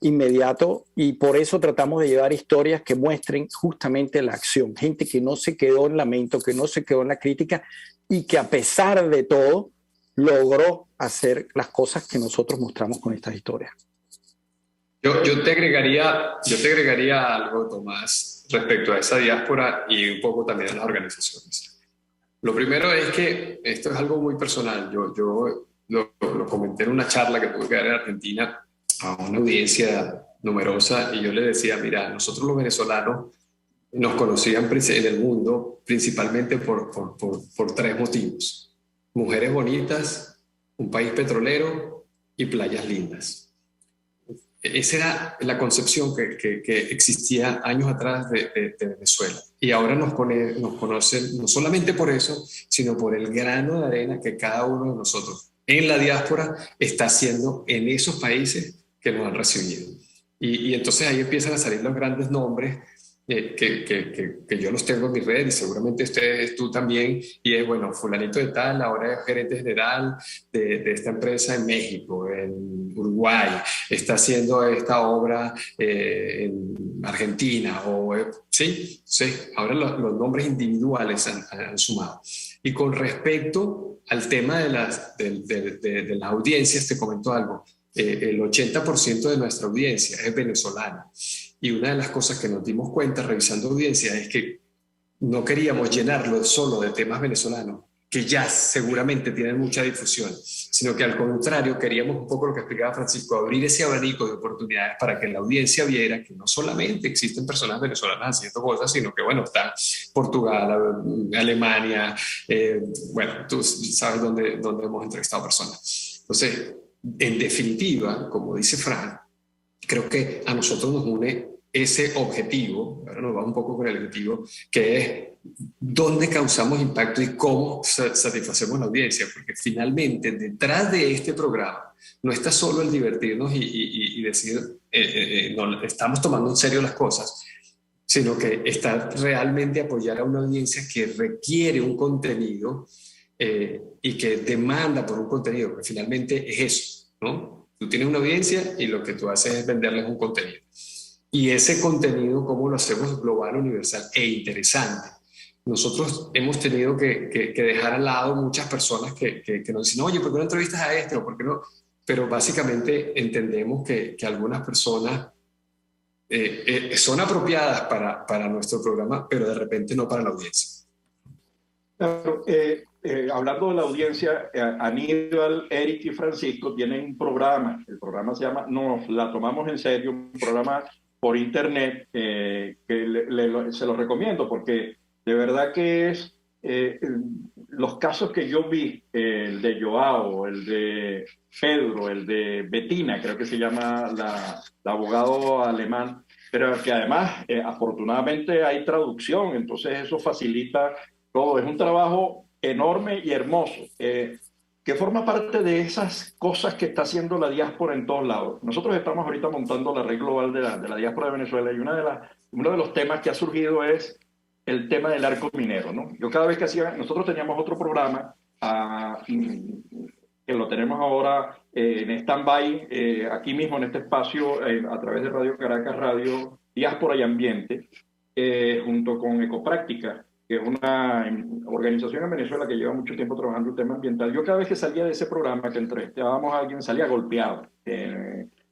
inmediato y por eso tratamos de llevar historias que muestren justamente la acción, gente que no se quedó en lamento, que no se quedó en la crítica y que a pesar de todo logró hacer las cosas que nosotros mostramos con estas historias. Yo te agregaría algo, Tomás, respecto a esa diáspora y un poco también a las organizaciones. Lo primero es que esto es algo muy personal. Yo lo comenté en una charla que tuve que dar en Argentina a una audiencia numerosa y yo le decía, mira, nosotros los venezolanos nos conocían en el mundo principalmente por tres motivos: mujeres bonitas, un país petrolero y playas lindas. Esa era la concepción que existía años atrás de Venezuela. Y ahora nos conocen no solamente por eso, sino por el grano de arena que cada uno de nosotros en la diáspora está haciendo en esos países que nos han recibido. Y entonces ahí empiezan a salir los grandes nombres que yo los tengo en mi red y seguramente tú también, y es bueno, fulanito de tal, ahora es gerente general de esta empresa en México, en Uruguay, está haciendo esta obra en Argentina, sí, ahora los nombres individuales han sumado. Y con respecto al tema de las audiencias, te comento algo. El 80% de nuestra audiencia es venezolana. Y una de las cosas que nos dimos cuenta revisando audiencia es que no queríamos llenarlo solo de temas venezolanos, que ya seguramente tienen mucha difusión, sino que al contrario queríamos un poco lo que explicaba Francisco, abrir ese abanico de oportunidades para que la audiencia viera que no solamente existen personas venezolanas haciendo cosas, sino que bueno, está Portugal, Alemania, bueno, tú sabes dónde hemos entrevistado personas. Entonces, en definitiva, como dice Fran, creo que a nosotros nos une ese objetivo, ahora nos vamos un poco con el objetivo, que es dónde causamos impacto y cómo satisfacemos la audiencia, porque finalmente detrás de este programa no está solo el divertirnos y decir, no, estamos tomando en serio las cosas, sino que está realmente apoyar a una audiencia que requiere un contenido y que demanda por un contenido, que finalmente es eso, ¿no? Tú tienes una audiencia y lo que tú haces es venderles un contenido. Y ese contenido, ¿cómo lo hacemos global, universal e interesante? Nosotros hemos tenido que dejar al lado muchas personas que nos dicen, oye, ¿por qué no entrevistas a este? ¿O por qué no? Pero básicamente entendemos que algunas personas son apropiadas para nuestro programa, pero de repente no para la audiencia. Claro, hablando de la audiencia, Aníbal, Eric y Francisco tienen un programa. El programa se llama Nos la tomamos en serio, un programa por internet que se lo recomiendo porque de verdad que es los casos que yo vi, el de Joao, el de Pedro, el de Bettina, creo que se llama la abogado alemán, pero que además afortunadamente hay traducción, entonces eso facilita todo. Es un trabajo enorme y hermoso. Que forma parte de esas cosas que está haciendo la diáspora en todos lados. Nosotros estamos ahorita montando la red global de la diáspora de Venezuela y uno de los temas que ha surgido es el tema del arco minero, ¿no? Yo cada vez que nosotros teníamos otro programa que lo tenemos ahora en stand-by, aquí mismo en este espacio, a través de Radio Caracas, Radio Diáspora y Ambiente, junto con Ecopráctica, que es una organización en Venezuela que lleva mucho tiempo trabajando el tema ambiental. Yo cada vez que salía de ese programa, que entrevistábamos a alguien, salía golpeado.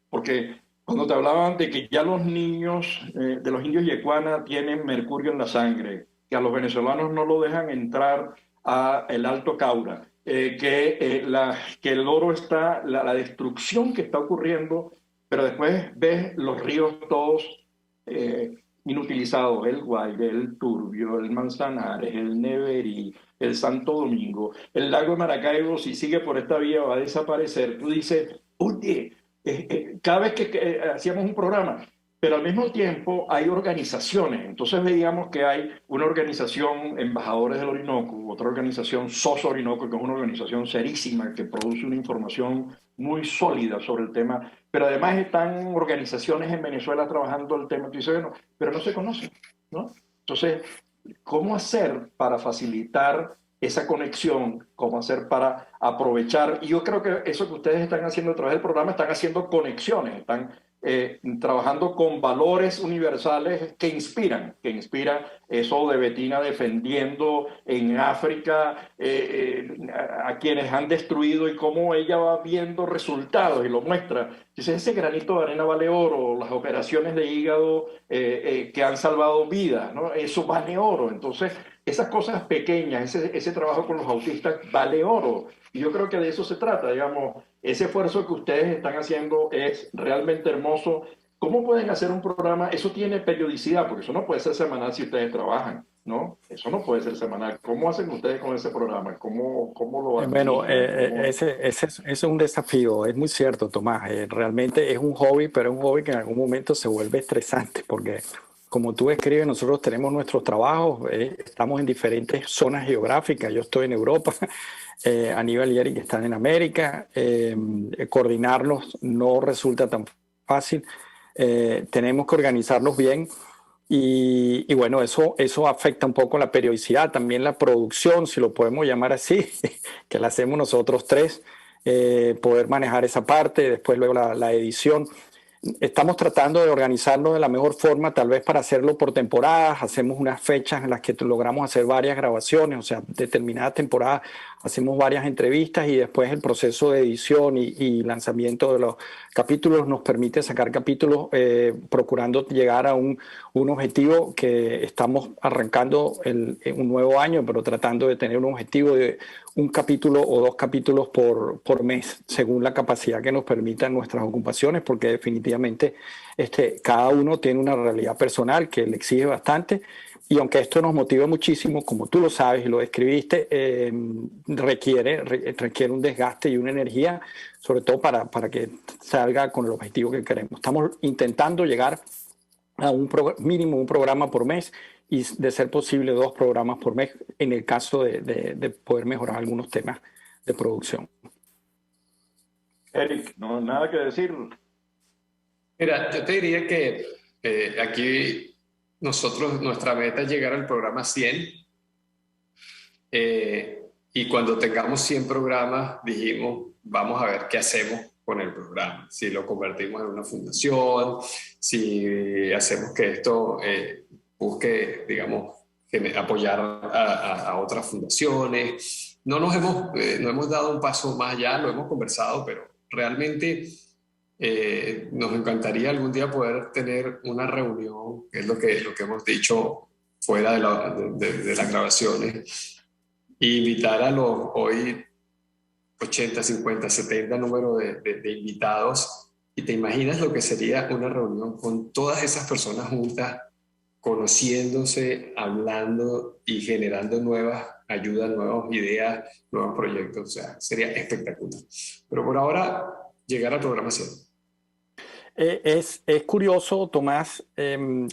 Porque cuando te hablaban de que ya los niños de los indios Yecuana tienen mercurio en la sangre, que a los venezolanos no lo dejan entrar a el Alto Caura, que el oro está, la destrucción que está ocurriendo, pero después ves los ríos todos inutilizados, el Guaire, el Turbio, el Manzanares, el Neverí, el Santo Domingo, el lago de Maracaibo, si sigue por esta vía va a desaparecer. Tú dices, oye, cada vez que hacíamos un programa, pero al mismo tiempo hay organizaciones. Entonces veíamos que hay una organización Embajadores del Orinoco, otra organización SOS Orinoco, que es una organización serísima que produce una información muy sólida sobre el tema, pero además están organizaciones en Venezuela trabajando el tema, pero no se conocen, ¿no? Entonces, ¿cómo hacer para facilitar esa conexión? ¿Cómo hacer para aprovechar? Y yo creo que eso que ustedes están haciendo a través del programa, están haciendo conexiones, están trabajando con valores universales que inspiran eso de Bettina defendiendo en África a quienes han destruido y cómo ella va viendo resultados y lo muestra. Dice, ese granito de arena vale oro, las operaciones de hígado que han salvado vidas, ¿no? Eso vale oro. Entonces, esas cosas pequeñas, ese trabajo con los autistas vale oro. Y yo creo que de eso se trata, digamos, ese esfuerzo que ustedes están haciendo es realmente hermoso. ¿Cómo pueden hacer un programa? Eso tiene periodicidad, porque eso no puede ser semanal si ustedes trabajan, ¿no? Eso no puede ser semanal. ¿Cómo hacen ustedes con ese programa? ¿Cómo lo hacen? Bueno, ese es un desafío, es muy cierto, Tomás. Realmente es un hobby, pero es un hobby que en algún momento se vuelve estresante, porque como tú escribes, nosotros tenemos nuestros trabajos, estamos en diferentes zonas geográficas. Yo estoy en Europa, Aníbal y Eric están en América. Coordinarnos no resulta tan fácil. Tenemos que organizarnos bien y bueno, eso afecta un poco la periodicidad, también la producción, si lo podemos llamar así, que la hacemos nosotros tres, poder manejar esa parte, después luego la edición. Estamos tratando de organizarnos de la mejor forma, tal vez para hacerlo por temporadas. Hacemos unas fechas en las que logramos hacer varias grabaciones, o sea, determinadas temporadas hacemos varias entrevistas y después el proceso de edición y lanzamiento de los capítulos nos permite sacar capítulos procurando llegar a un objetivo que estamos arrancando un nuevo año, pero tratando de tener un objetivo de un capítulo o 2 capítulos por mes, según la capacidad que nos permitan nuestras ocupaciones, porque definitivamente cada uno tiene una realidad personal que le exige bastante. Y aunque esto nos motiva muchísimo, como tú lo sabes y lo describiste, requiere un desgaste y una energía, sobre todo para que salga con el objetivo que queremos. Estamos intentando llegar a mínimo un programa por mes y de ser posible 2 programas por mes en el caso de poder mejorar algunos temas de producción. Eric, no nada que decir. Mira, yo te diría que aquí nuestra meta es llegar al programa 100. Y cuando tengamos 100 programas, dijimos, vamos a ver qué hacemos con el programa. Si lo convertimos en una fundación, si hacemos que esto busque, digamos, apoyar a otras fundaciones. No hemos dado un paso más allá, lo hemos conversado, pero realmente nos encantaría algún día poder tener una reunión, que es lo que hemos dicho fuera de las grabaciones, e invitar a los hoy 80, 50, 70 números de invitados, y te imaginas lo que sería una reunión con todas esas personas juntas, conociéndose, hablando y generando nuevas ayudas, nuevas ideas, nuevos proyectos. O sea, sería espectacular. Pero por ahora, llegar al programa 100. Es curioso, Tomás,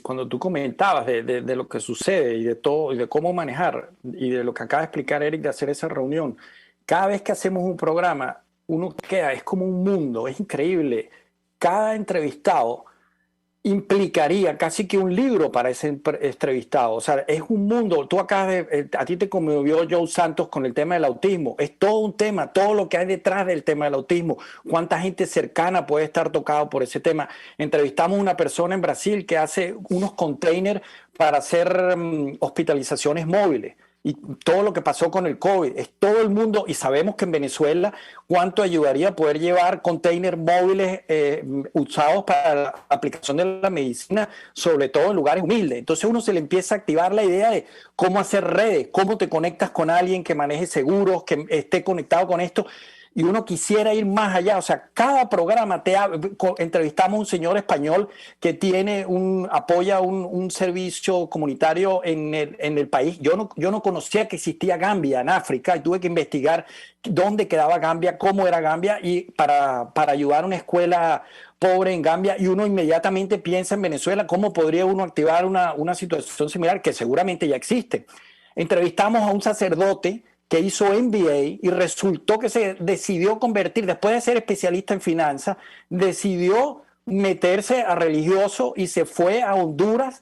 cuando tú comentabas de lo que sucede y de todo y de cómo manejar y de lo que acaba de explicar Eric de hacer esa reunión. Cada vez que hacemos un programa, uno queda, es como un mundo, es increíble. Cada entrevistado implicaría casi que un libro para ese entrevistado. O sea, es un mundo. Tú acabas a ti te conmovió Joe Santos con el tema del autismo. Es todo un tema, todo lo que hay detrás del tema del autismo. Cuánta gente cercana puede estar tocado por ese tema. Entrevistamos a una persona en Brasil que hace unos containers para hacer hospitalizaciones móviles. Y todo lo que pasó con el COVID, es todo el mundo, y sabemos que en Venezuela cuánto ayudaría a poder llevar containers móviles usados para la aplicación de la medicina, sobre todo en lugares humildes. Entonces uno se le empieza a activar la idea de cómo hacer redes, cómo te conectas con alguien que maneje seguros, que esté conectado con esto. Y uno quisiera ir más allá. O sea, cada programa entrevistamos a un señor español que apoya un servicio comunitario en el país. Yo no conocía que existía Gambia en África y tuve que investigar dónde quedaba Gambia, cómo era Gambia, y para ayudar a una escuela pobre en Gambia. Y uno inmediatamente piensa en Venezuela, cómo podría uno activar una situación similar que seguramente ya existe. Entrevistamos a un sacerdote que hizo MBA y resultó que se decidió convertir, después de ser especialista en finanzas, decidió meterse a religioso y se fue a Honduras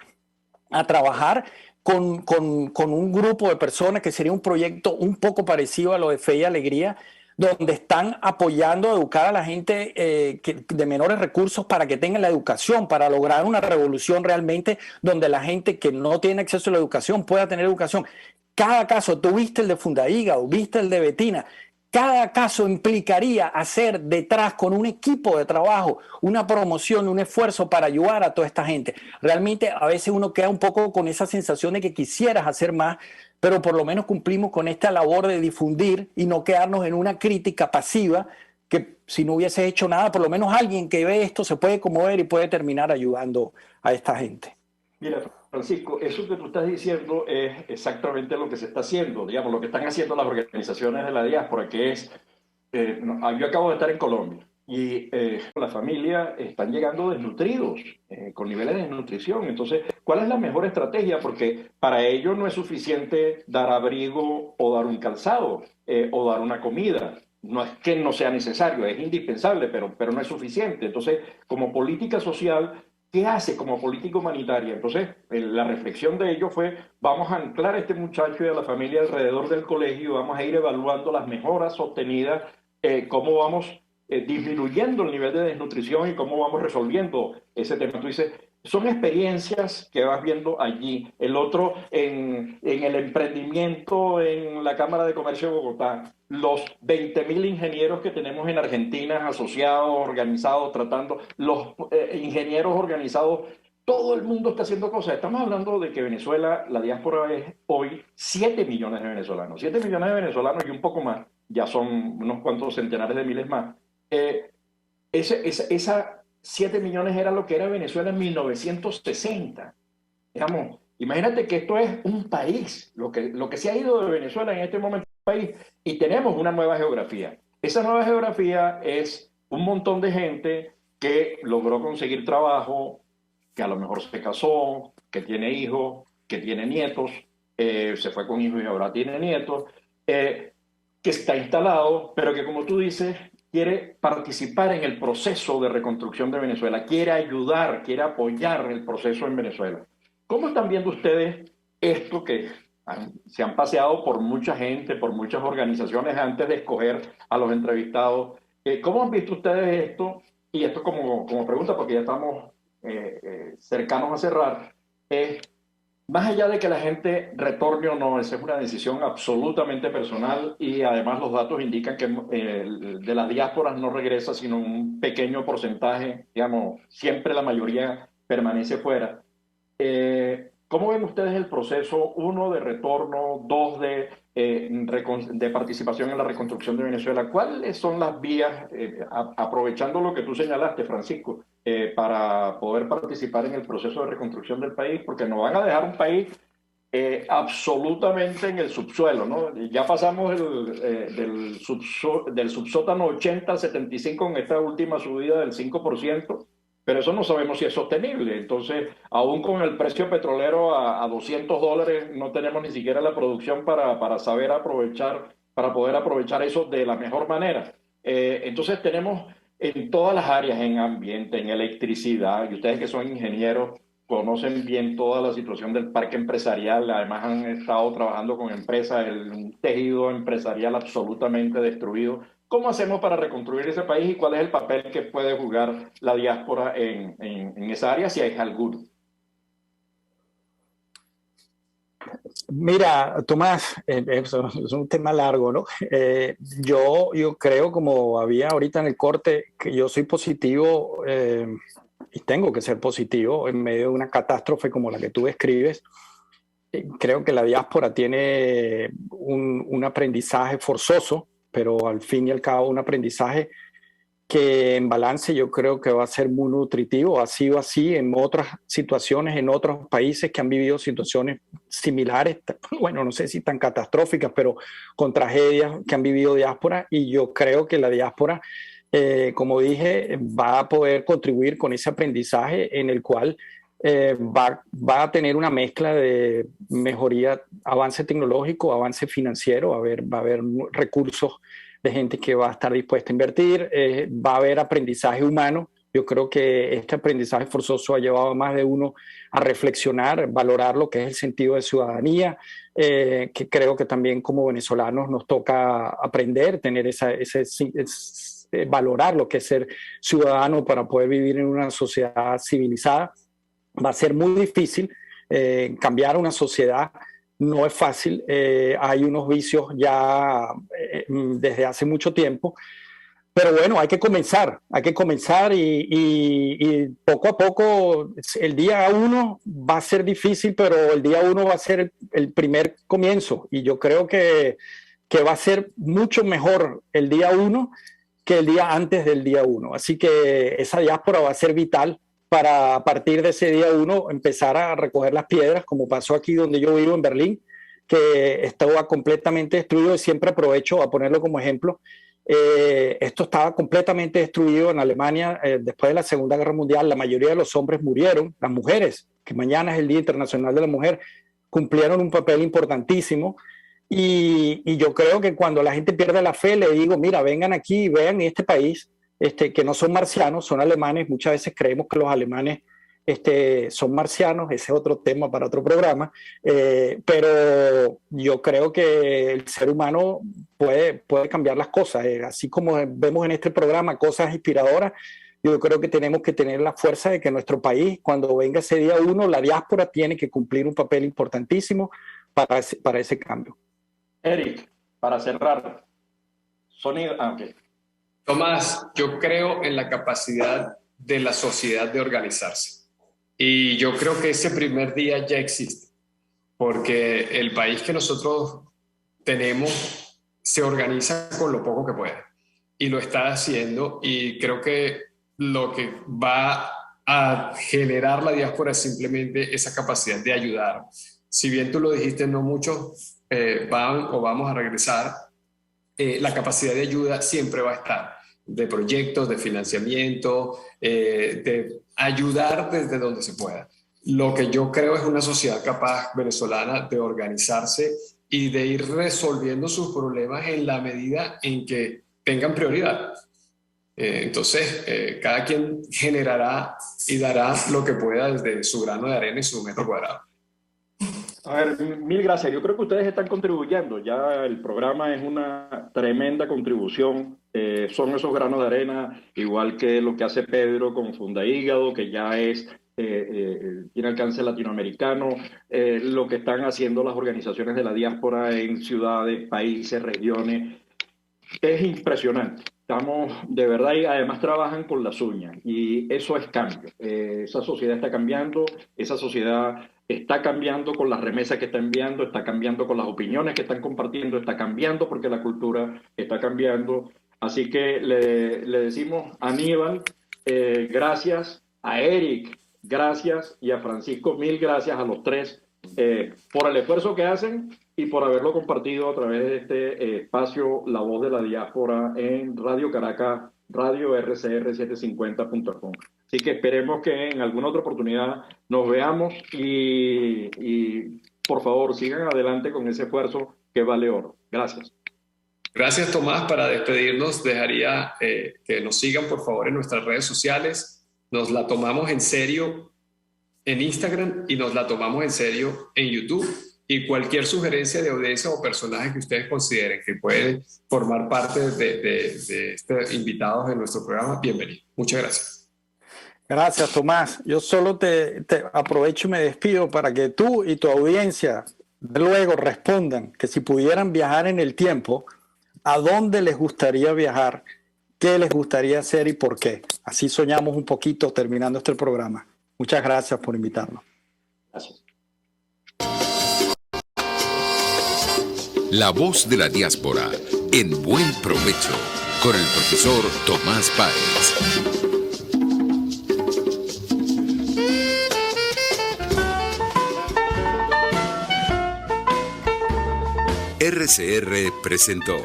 a trabajar con un grupo de personas que sería un proyecto un poco parecido a lo de Fe y Alegría, donde están apoyando a educar a la gente de menores recursos para que tengan la educación, para lograr una revolución realmente donde la gente que no tiene acceso a la educación pueda tener educación. Cada caso, tú viste el de Fundahígado, viste el de Betina, cada caso implicaría hacer detrás con un equipo de trabajo una promoción, un esfuerzo para ayudar a toda esta gente. Realmente a veces uno queda un poco con esa sensación de que quisieras hacer más, pero por lo menos cumplimos con esta labor de difundir y no quedarnos en una crítica pasiva que si no hubiese hecho nada, por lo menos alguien que ve esto se puede conmover y puede terminar ayudando a esta gente. Mira, Francisco, eso que tú estás diciendo es exactamente lo que se está haciendo, digamos, lo que están haciendo las organizaciones de la diáspora, que es, yo acabo de estar en Colombia y la familia están llegando desnutridos, con niveles de desnutrición. Entonces, ¿cuál es la mejor estrategia? Porque para ellos no es suficiente dar abrigo o dar un calzado o dar una comida. No es que no sea necesario, es indispensable, pero no es suficiente. Entonces, como política social, ¿qué hace como política humanitaria? Entonces, la reflexión de ellos fue, vamos a anclar a este muchacho y a la familia alrededor del colegio, vamos a ir evaluando las mejoras sostenidas, cómo vamos disminuyendo el nivel de desnutrición y cómo vamos resolviendo ese tema. Tú dices, son experiencias que vas viendo allí. El otro, en el emprendimiento en la Cámara de Comercio de Bogotá, los 20.000 ingenieros que tenemos en Argentina, asociados, organizados, tratando, los ingenieros organizados, todo el mundo está haciendo cosas. Estamos hablando de que Venezuela, la diáspora es hoy 7 millones de venezolanos. 7 millones de venezolanos y un poco más, ya son unos cuantos centenares de miles más. Esa 7 millones era lo que era Venezuela en 1960. Digamos, imagínate que esto es un país, lo que se ha ido de Venezuela en este momento es un país, y tenemos una nueva geografía. Esa nueva geografía es un montón de gente que logró conseguir trabajo, que a lo mejor se casó, que tiene hijos, que tiene nietos, se fue con hijos y ahora tiene nietos, que está instalado, pero que como tú dices, quiere participar en el proceso de reconstrucción de Venezuela, quiere ayudar, quiere apoyar el proceso en Venezuela. ¿Cómo están viendo ustedes esto que se han paseado por mucha gente, por muchas organizaciones antes de escoger a los entrevistados? ¿Cómo han visto ustedes esto? Y esto como pregunta, porque ya estamos cercanos a cerrar. Más allá de que la gente retorne o no, esa es una decisión absolutamente personal y además los datos indican que de las diásporas no regresa sino un pequeño porcentaje, digamos, siempre la mayoría permanece fuera. ¿Cómo ven ustedes el proceso, uno, de retorno, dos, de participación en la reconstrucción de Venezuela? ¿Cuáles son las vías, aprovechando lo que tú señalaste, Francisco, para poder participar en el proceso de reconstrucción del país? Porque nos van a dejar un país absolutamente en el subsuelo, ¿no? Ya pasamos del subsótano 80 al 75 en esta última subida del 5%. Pero eso no sabemos si es sostenible. Entonces, aún con el precio petrolero a $200, no tenemos ni siquiera la producción para saber aprovechar, para poder aprovechar eso de la mejor manera. Entonces, tenemos en todas las áreas, en ambiente, en electricidad, y ustedes que son ingenieros conocen bien toda la situación del parque empresarial, además han estado trabajando con empresas, un tejido empresarial absolutamente destruido. ¿Cómo hacemos para reconstruir ese país y cuál es el papel que puede jugar la diáspora en esa área, si hay alguno? Mira, Tomás, es un tema largo, ¿no? Yo creo, como había ahorita en el corte, que yo soy positivo y tengo que ser positivo en medio de una catástrofe como la que tú describes. Creo que la diáspora tiene un aprendizaje forzoso, pero al fin y al cabo un aprendizaje que en balance yo creo que va a ser muy nutritivo. Ha sido así en otras situaciones, en otros países que han vivido situaciones similares, bueno, no sé si tan catastróficas, pero con tragedias que han vivido diáspora, y yo creo que la diáspora, como dije, va a poder contribuir con ese aprendizaje en el cual va a tener una mezcla de mejoría, avance tecnológico, avance financiero, va a haber recursos de gente que va a estar dispuesta a invertir, va a haber aprendizaje humano. Yo creo que este aprendizaje forzoso ha llevado a más de uno a reflexionar, valorar lo que es el sentido de ciudadanía, que creo que también como venezolanos nos toca aprender, tener valorar lo que es ser ciudadano para poder vivir en una sociedad civilizada. Va a ser muy difícil cambiar una sociedad. No es fácil, hay unos vicios ya desde hace mucho tiempo, pero bueno, hay que comenzar y poco a poco. El día uno va a ser difícil, pero el día uno va a ser el primer comienzo, y yo creo que va a ser mucho mejor el día uno que el día antes del día uno. Así que esa diáspora va a ser vital para, a partir de ese día uno, empezar a recoger las piedras, como pasó aquí donde yo vivo, en Berlín, que estaba completamente destruido. Y siempre aprovecho a ponerlo como ejemplo. Esto estaba completamente destruido en Alemania después de la Segunda Guerra Mundial. La mayoría de los hombres murieron. Las mujeres, que mañana es el Día Internacional de la Mujer, cumplieron un papel importantísimo. Y yo creo que cuando la gente pierde la fe, le digo, mira, vengan aquí y vean este país, que no son marcianos, son alemanes. Muchas veces creemos que los alemanes son marcianos. Ese es otro tema para otro programa, pero yo creo que el ser humano puede cambiar las cosas, así como vemos en este programa cosas inspiradoras. Yo creo que tenemos que tener la fuerza de que nuestro país, cuando venga ese día uno, la diáspora tiene que cumplir un papel importantísimo para ese cambio. Eric, para cerrar, sonido. Okay. Tomás, yo creo en la capacidad de la sociedad de organizarse. Y yo creo que ese primer día ya existe, porque el país que nosotros tenemos se organiza con lo poco que puede y lo está haciendo, y creo que lo que va a generar la diáspora es simplemente esa capacidad de ayudar. Si bien tú lo dijiste, no muchos van o vamos a regresar, la capacidad de ayuda siempre va a estar. de proyectos, de financiamiento, de ayudar desde donde se pueda. Lo que yo creo es una sociedad capaz venezolana de organizarse y de ir resolviendo sus problemas en la medida en que tengan prioridad. Entonces, cada quien generará y dará lo que pueda desde su grano de arena y su metro cuadrado. A ver, mil gracias. Yo creo que ustedes están contribuyendo. Ya el programa es una tremenda contribución. Son esos granos de arena, igual que lo que hace Pedro con Funda Hígado, que ya es tiene alcance latinoamericano, lo que están haciendo las organizaciones de la diáspora en ciudades, países, regiones. Es impresionante. Estamos, de verdad, y además trabajan con las uñas, y eso es cambio. Esa sociedad está cambiando, esa sociedad está cambiando con las remesas que está enviando, está cambiando con las opiniones que están compartiendo, está cambiando porque la cultura está cambiando. Así que le decimos a Aníbal, gracias, a Eric, gracias, y a Francisco, mil gracias a los tres por el esfuerzo que hacen y por haberlo compartido a través de este espacio La Voz de la Diáspora en Radio Caracas, Radio RCR750.com. Así que esperemos que en alguna otra oportunidad nos veamos y por favor sigan adelante con ese esfuerzo que vale oro. Gracias. Gracias, Tomás. Para despedirnos, dejaría que nos sigan, por favor, en nuestras redes sociales. Nos la tomamos en serio en Instagram y nos la tomamos en serio en YouTube. Y cualquier sugerencia de audiencia o personaje que ustedes consideren que puede formar parte de estos invitados de nuestro programa, bienvenido. Muchas gracias. Gracias, Tomás. Yo solo te aprovecho y me despido para que tú y tu audiencia luego respondan que si pudieran viajar en el tiempo, ¿a dónde les gustaría viajar? ¿Qué les gustaría hacer y por qué? Así soñamos un poquito terminando este programa. Muchas gracias por invitarnos. Gracias. La Voz de la Diáspora, en Buen Provecho, con el profesor Tomás Páez. RCR presentó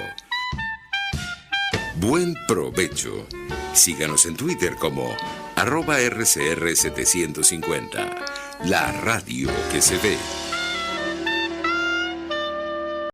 Buen Provecho. Síganos en Twitter como @RCR750, la radio que se ve.